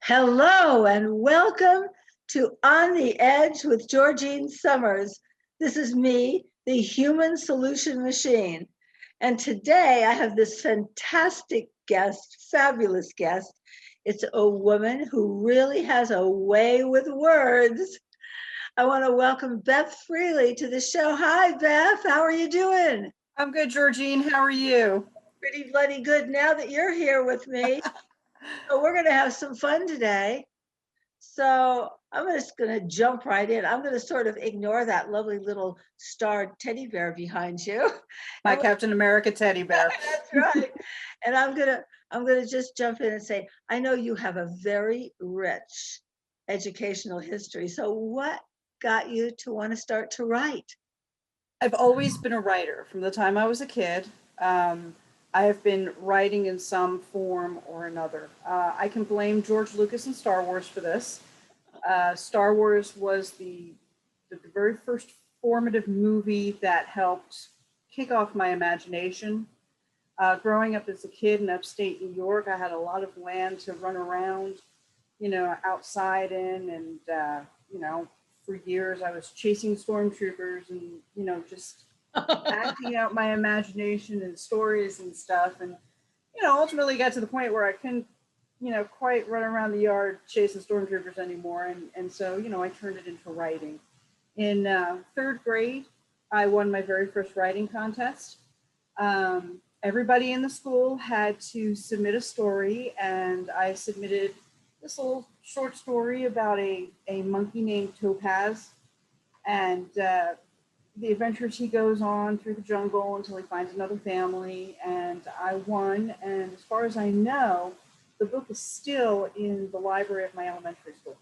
Hello and welcome to On the Edge with Georgene Summers. This is me, the human solution machine. And today I have this fantastic guest, fabulous guest. It's a woman who really has a way with words. I want to welcome Beth Freely to the show. Hi, Beth. How are you doing? I'm good, Georgene. How are you? Pretty bloody good now that you're here with me. So we're going to have some fun today. So I'm just going to jump right in. I'm going to sort of ignore that lovely little starred teddy bear behind you. My And Captain America teddy bear. that's right. And I'm going to just jump in and say, I know you have a very rich educational history. So what got you to want to start to write? I've always been a writer from the time I was a kid. I have been writing in some form or another. I can blame George Lucas and Star Wars for this. Star Wars was the very first formative movie that helped kick off my imagination. Growing up as a kid in upstate New York, I had a lot of land to run around, outside in, and for years I was chasing stormtroopers and, just acting out my imagination and stories and stuff. And, ultimately got to the point where I couldn't, quite run around the yard chasing stormtroopers anymore. And so, I turned it into writing. In third grade, I won my very first writing contest. Everybody in the school had to submit a story, and I submitted this little short story about a monkey named Topaz and the adventures he goes on through the jungle until he finds another family. And I won. And as far as I know, the book is still in the library of my elementary school.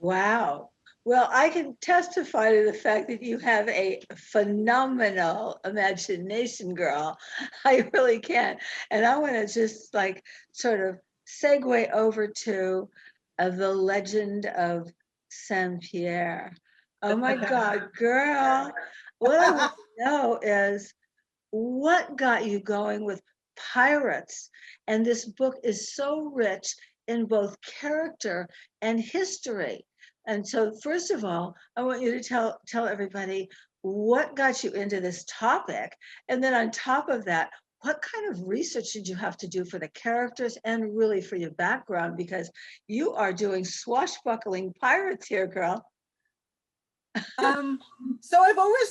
Wow. Well, I can testify to the fact that you have a phenomenal imagination, girl. I really can. And I want to just like sort of segue over to the legend of Saint Pierre. Oh my God, girl. What I want to know is what got you going with pirates? And this book is so rich in both character and history. And so, first of all, I want you to tell everybody what got you into this topic, and then on top of that, what kind of research did you have to do for the characters and really for your background? Because you are doing swashbuckling pirates here, girl. Um, so I've always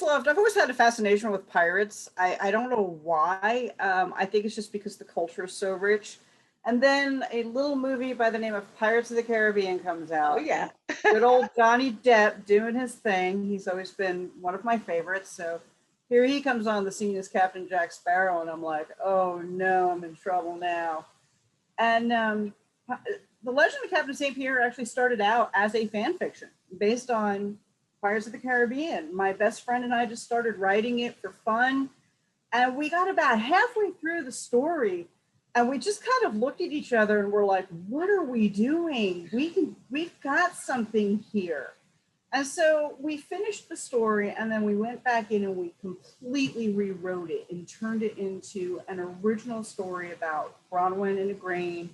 had a fascination with pirates. I don't know why. I think it's just because the culture is so rich. And then a little movie by the name of Pirates of the Caribbean comes Oh out. yeah. Good old Johnny Depp doing his thing. He's always been one of my favorites. So here he comes on the scene as Captain Jack Sparrow, and I'm like, oh no, I'm in trouble now. And the Legend of Captain St. Pierre actually started out as a fan fiction based on Pirates of the Caribbean. My best friend and I just started writing it for fun. And we got about halfway through the story and we just kind of looked at each other and we're like, what are we doing? We've got something here. And so we finished the story and then we went back in and we completely rewrote it and turned it into an original story about Bronwyn and Igraine.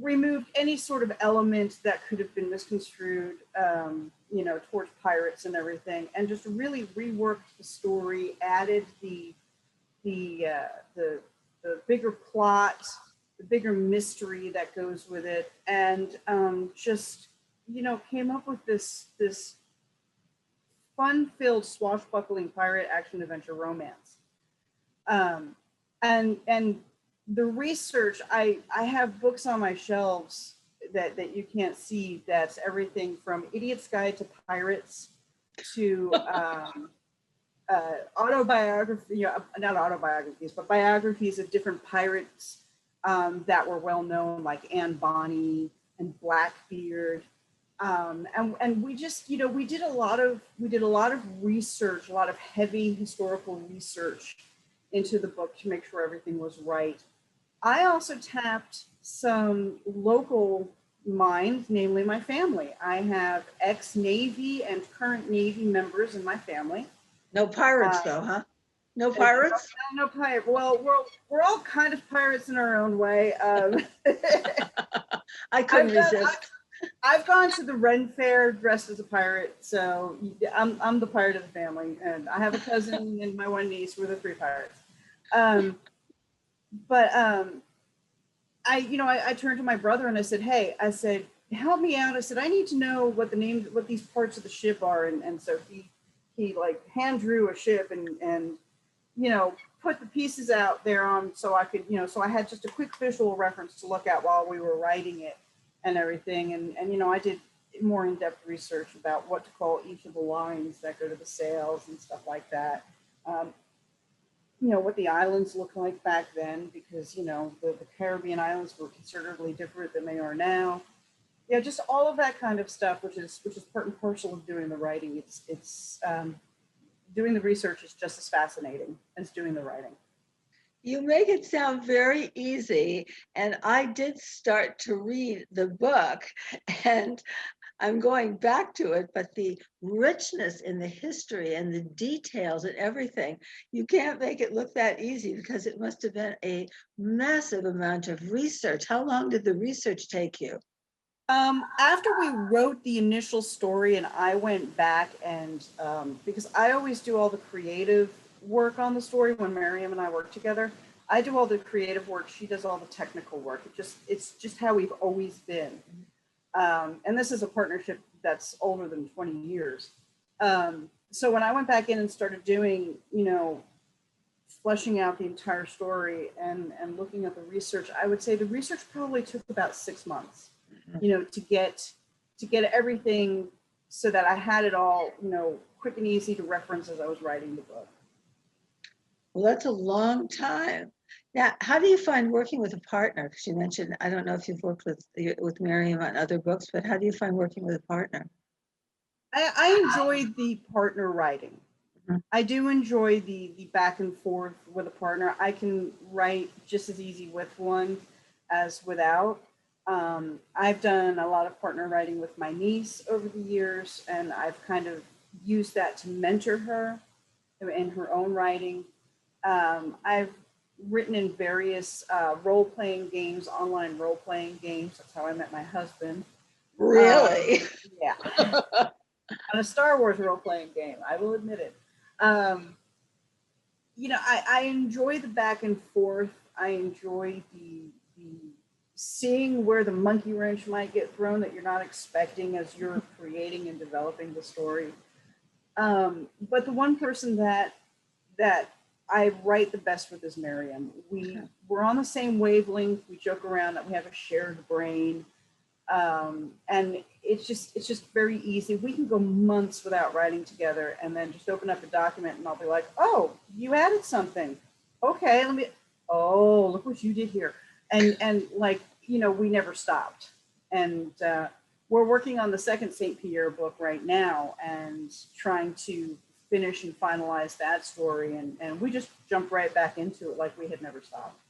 Removed any sort of element that could have been misconstrued, towards pirates and everything, and just really reworked the story, added the bigger plot, the bigger mystery that goes with it, and came up with this fun-filled swashbuckling pirate action adventure romance. And the research, I have books on my shelves that you can't see. That's everything from Idiot's Guide to Pirates to autobiography, not autobiographies, but biographies of different pirates that were well known, like Anne Bonny and Blackbeard. And we just, we did a lot of research, a lot of heavy historical research into the book to make sure everything was right. I also tapped some local minds, namely my family. I have ex-Navy and current Navy members in my family. No pirates though, huh? No pirates? No pirate. Well, we're all kind of pirates in our own way. I couldn't I've done, resist. I've gone to the Ren Fair dressed as a pirate, so I'm the pirate of the family, and I have a cousin and my one niece. We're the three pirates. But I turned to my brother and I said, "Hey," I said, "help me out." I said, "I need to know what the names, what these parts of the ship are," and so he like hand drew a ship and put the pieces out there on so I could so I had just a quick visual reference to look at while we were writing it and everything, and I did more in-depth research about what to call each of the lines that go to the sails and stuff like that. What the islands look like back then, because the Caribbean islands were considerably different than they are now. Yeah, just all of that kind of stuff, which is part and parcel of doing the writing. It's doing the research is just as fascinating as doing the writing. You make it sound very easy, and I did start to read the book, and I'm going back to it, but the richness in the history and the details and everything, you can't make it look that easy because it must have been a massive amount of research. How long did the research take you? After we wrote the initial story, and I went back and because I always do all the creative work on the story when Miriam and I work together. I do all the creative work. She does all the technical work. It's just how we've always been. And this is a partnership that's older than 20 years. So when I went back in and started doing, fleshing out the entire story and looking at the research, I would say the research probably took about 6 months, to get everything so that I had it all, quick and easy to reference as I was writing the book. Well, that's a long time. Now, how do you find working with a partner? Because you mentioned, I don't know if you've worked with Miriam on other books, but how do you find working with a partner? I enjoy the partner writing. Mhm. I do enjoy the back and forth with a partner. I can write just as easy with one as without. I've done a lot of partner writing with my niece over the years, and I've kind of used that to mentor her in her own writing. I've written in various role-playing games, online role-playing games. That's how I met my husband. Really? Yeah. On a Star Wars role-playing game, I will admit it. I enjoy the back and forth. I enjoy the seeing where the monkey wrench might get thrown that you're not expecting as you're creating and developing the story. But the one person that I write the best with is Miriam. We're on the same wavelength. We joke around that we have a shared brain. And it's just very easy. We can go months without writing together and then just open up a document and I'll be like, "Oh, you added something. Okay, oh, look what you did here." And like, we never stopped. And we're working on the second St. Pierre book right now and trying to finish and finalize that story. And we just jumped right back into it like we had never stopped.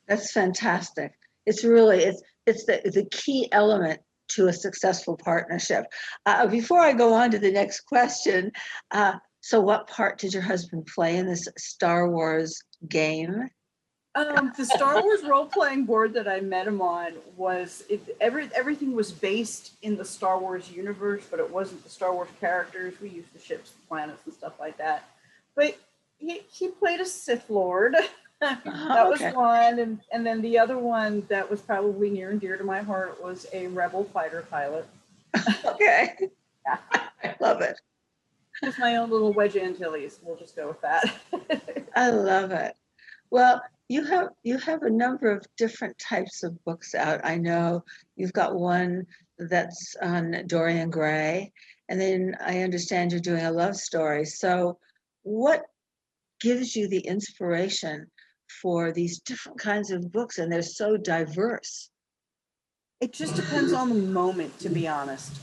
That's fantastic. It's really, it's the key element to a successful partnership. Before I go on to the next question, so what part did your husband play in this Star Wars game? The Star Wars role-playing board that I met him on everything was based in the Star Wars universe, but it wasn't the Star Wars characters. We used the ships, the planets, and stuff like that. But he played a Sith Lord. That was Okay. one, and then the other one that was probably near and dear to my heart was a Rebel fighter pilot. Okay. Yeah. I love it. Just my own little Wedge Antilles. We'll just go with that. I love it. Well, you have a number of different types of books out. I know you've got one that's on Dorian Gray, and then I understand you're doing a love story. So what gives you the inspiration for these different kinds of books? And they're so diverse. It just depends on the moment, to be honest.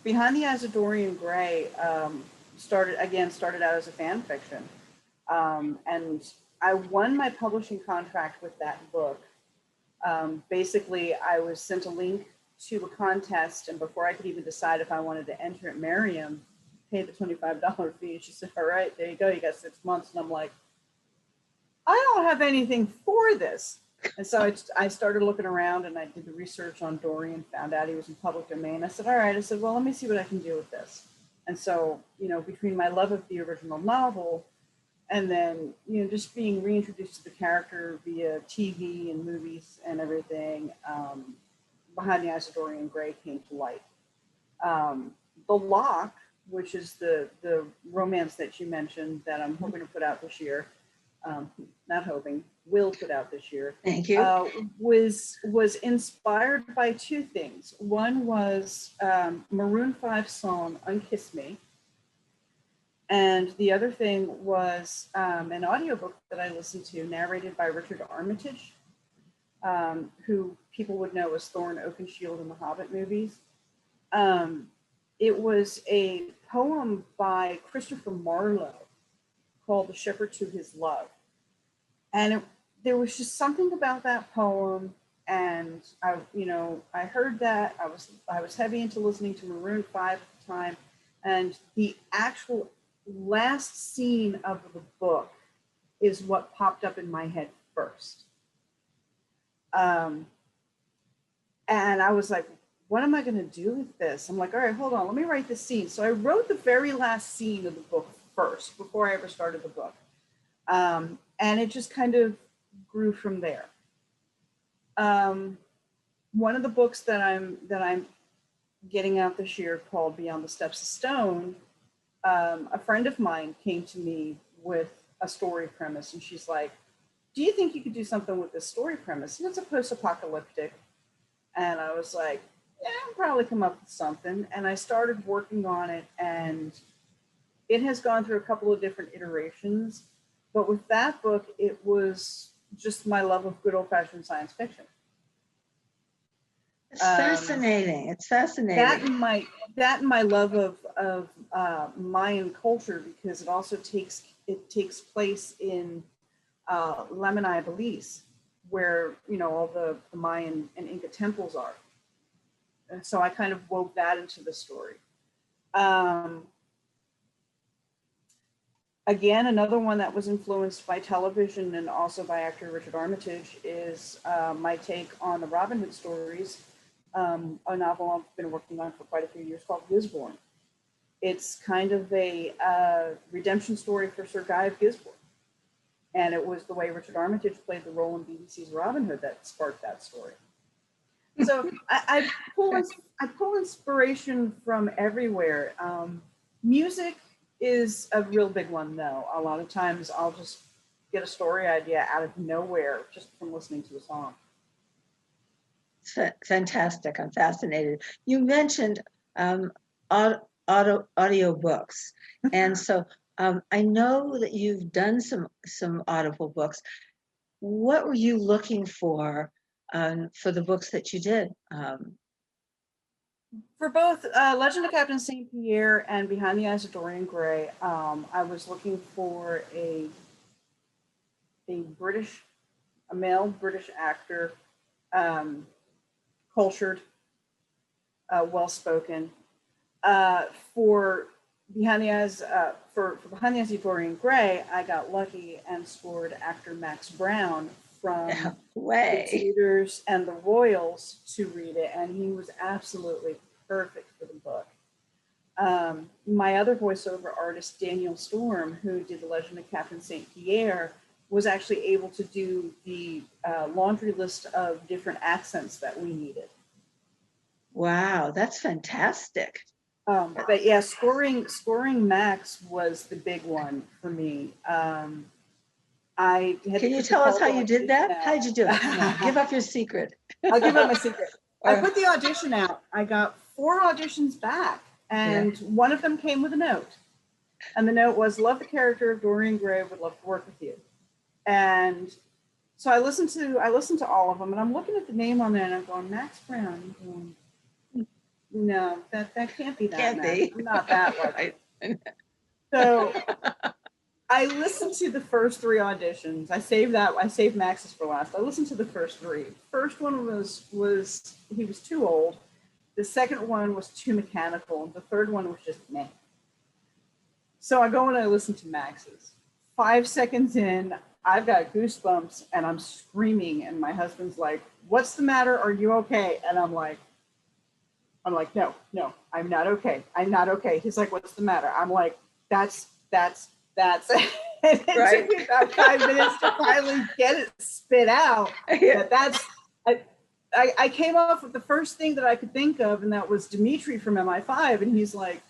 Behind the Eyes of Dorian Gray started out as a fan fiction. And I won my publishing contract with that book. Basically, I was sent a link to a contest, and before I could even decide if I wanted to enter it, Miriam paid the $25 fee. She said, "All right, there you go. You got 6 months." And I'm like, I don't have anything for this. And so I started looking around and I did the research on Dorian, found out he was in public domain. I said, all right, I said, well, let me see what I can do with this. And so, between my love of the original novel and then, just being reintroduced to the character via TV and movies and everything, Behind the Eyes of Dorian Gray came to light. The Lock, which is the romance that you mentioned that I'm hoping to put out this year, not hoping, will put out this year. Thank you. Was inspired by two things. One was Maroon 5 song "Unkiss Me," and the other thing was an audiobook that I listened to, narrated by Richard Armitage, who people would know as Thorin Oakenshield in the Hobbit movies. It was a poem by Christopher Marlowe called "The Shepherd to His Love," and there was just something about that poem. And I heard that I was heavy into listening to Maroon 5 at the time, and the actual last scene of the book is what popped up in my head first. And I was like, what am I going to do with this? I'm like, all right, hold on, let me write the scene. So I wrote the very last scene of the book first before I ever started the book. And it just kind of grew from there. One of the books that I'm getting out this year, called Beyond the Steps of Stone, a friend of mine came to me with a story premise, and she's like, do you think you could do something with this story premise? And it's a post-apocalyptic. And I was like, yeah, I'll probably come up with something. And I started working on it, and it has gone through a couple of different iterations. But with that book, it was just my love of good old-fashioned science fiction. It's fascinating. It's fascinating. That and my love of Mayan culture, because it also takes place in Lamani, Belize, where all the Mayan and Inca temples are. And so I kind of wove that into the story. Again, another one that was influenced by television and also by actor Richard Armitage is my take on the Robin Hood stories, a novel I've been working on for quite a few years called Gisborne. It's kind of a redemption story for Sir Guy of Gisborne. And it was the way Richard Armitage played the role in BBC's Robin Hood that sparked that story. So I pull inspiration from everywhere. Music is a real big one, though. A lot of times I'll just get a story idea out of nowhere just from listening to a song. Fantastic. I'm fascinated. You mentioned audio books. And so I know that you've done some audible books. What were you looking for the books that you did? For both Legend of Captain St. Pierre and Behind the Eyes of Dorian Gray, I was looking for a male British actor, cultured, well-spoken. For Behind the Eyes of Dorian Gray, I got lucky and scored actor Max Brown from the Tudors and the Royals to read it, and he was absolutely perfect for the book. My other voiceover artist, Daniel Storm, who did The Legend of Captain St. Pierre, was actually able to do the laundry list of different accents that we needed. Wow, that's fantastic. But yeah, scoring Max was the big one for me. Can you tell us how you did that? How did you do it? Come on, give up your secret. I'll give up my secret. I put the audition out. I got 4 auditions back, and one of them came with a note. And the note was, love the character of Dorian Gray, would love to work with you. And so I listened to all of them, and I'm looking at the name on there, and I'm going, Max Brown. I'm going, no, that can't be that. Can't be. I'm not that lucky. So I listened to the first 3 auditions. I saved Max's for last. I listened to the first 3. First one was he was too old. The second one was too mechanical. And the third one was just meh. So I go and I listen to Max's. 5 seconds in, I've got goosebumps and I'm screaming, and my husband's like, "What's the matter? Are you okay?" And I'm like, no, I'm not okay. I'm not okay. He's like, "What's the matter?" I'm like, that's. And it Right. took me about 5 minutes to finally get it spit out. Yeah. I came off with the first thing that I could think of, and that was Dimitri from MI5. And he's like,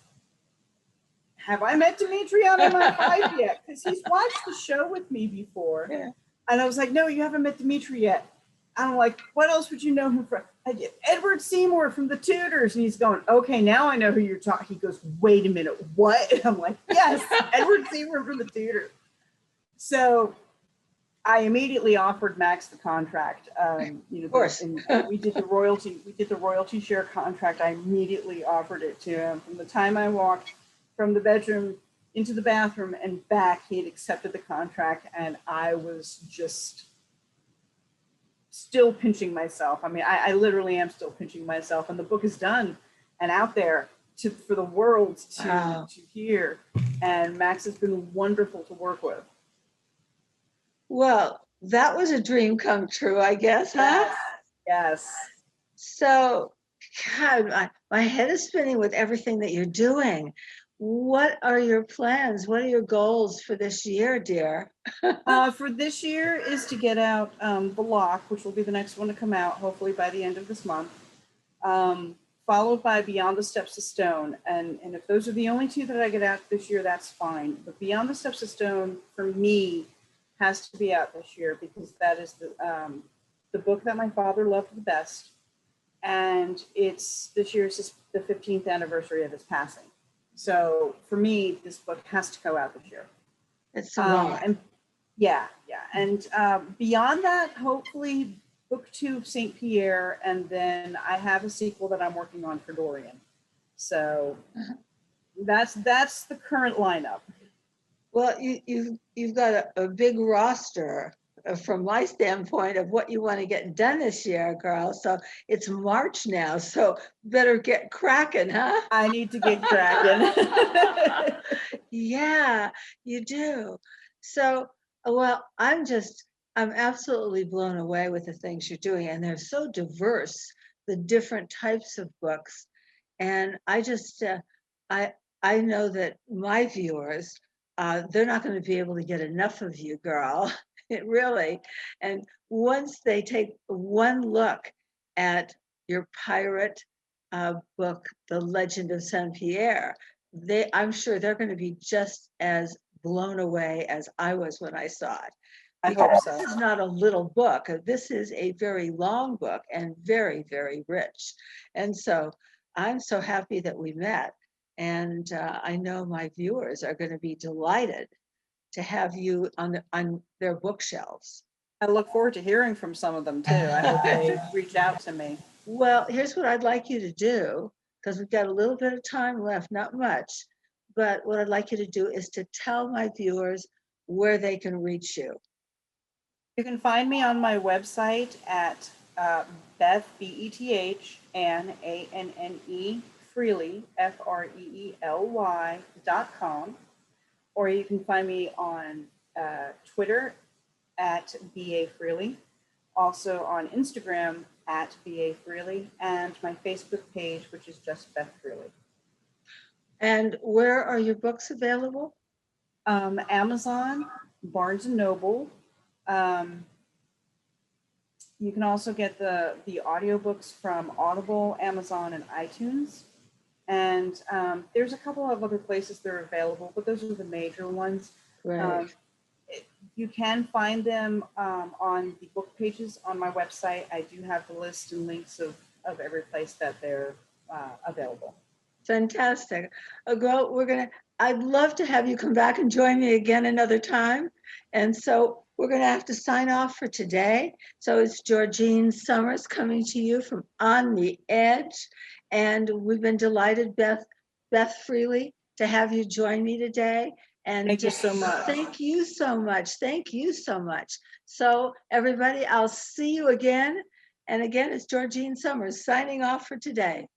"Have I met Dimitri on MI5 yet?" Because he's watched the show with me before. Yeah. And I was like, "No, you haven't met Dimitri yet." And I'm like, "What else would you know him from?" I get Edward Seymour from The Tudors. And he's going, "Okay, now I know who you're talking." He goes, "Wait a minute, what?" And I'm like, "Yes, Edward Seymour from The Tudors." So I immediately offered Max the contract. Of course. And we did the royalty share contract. I immediately offered it to him. From the time I walked from the bedroom into the bathroom and back, he had accepted the contract, and I was just still pinching myself. I mean, I literally am still pinching myself, and the book is done and out there for the world to hear. And Max has been wonderful to work with. Well, that was a dream come true, I guess, huh? Yes. So, God, my head is spinning with everything that you're doing. What are your plans? What are your goals for this year, dear? For this year is to get out The Lock, which will be the next one to come out, hopefully by the end of this month, followed by Beyond the Steps of Stone. And if those are the only two that I get out this year, that's fine. But Beyond the Steps of Stone, for me, has to be out this year, because that is the book that my father loved the best. And this year is the 15th anniversary of his passing. So for me, this book has to go out this year. It's a lot. And and beyond that, hopefully book 2 of St. Pierre, and then I have a sequel that I'm working on for Dorian. So that's the current lineup. Well, you've got a big roster from my standpoint of what you want to get done this year, girl. So it's March now, so better get cracking, huh? I need to get cracking. Yeah, you do. So, well, I'm absolutely blown away with the things you're doing, and they're so diverse, the different types of books. And I know that my viewers, they're not going to be able to get enough of you, girl. It really. And once they take one look at your pirate book, The Legend of Saint Pierre, I'm sure they're going to be just as blown away as I was when I saw it. I hope so. This is not a little book. This is a very long book and very, very rich. And so I'm so happy that we met. And I know my viewers are going to be delighted to have you on their bookshelves. I look forward to hearing from some of them too. I hope they reach out to me. Well, here's what I'd like you to do, because we've got a little bit of time left, not much, but what I'd like you to do is to tell my viewers where they can reach you. You can find me on my website at Beth, BETHANNE, Freely, FREELY.com, or you can find me on Twitter at BA Freely, also on Instagram at BA Freely, and my Facebook page, which is just Beth Freely. And where are your books available? Amazon, Barnes & Noble. You can also get the audiobooks from Audible, Amazon, and iTunes. And there's a couple of other places they're available, but those are the major ones. Right. You can find them on the book pages on my website. I do have the list and links of every place that they're available. Fantastic. Girl, I'd love to have you come back and join me again another time. And so we're going to have to sign off for today. So it's Georgene Summers coming to you from On the Edge. And we've been delighted, Beth Freely, to have you join me today. And thank you so much. Thank you so much. Thank you so much. So everybody, I'll see you again. And again, it's Georgene Summers signing off for today.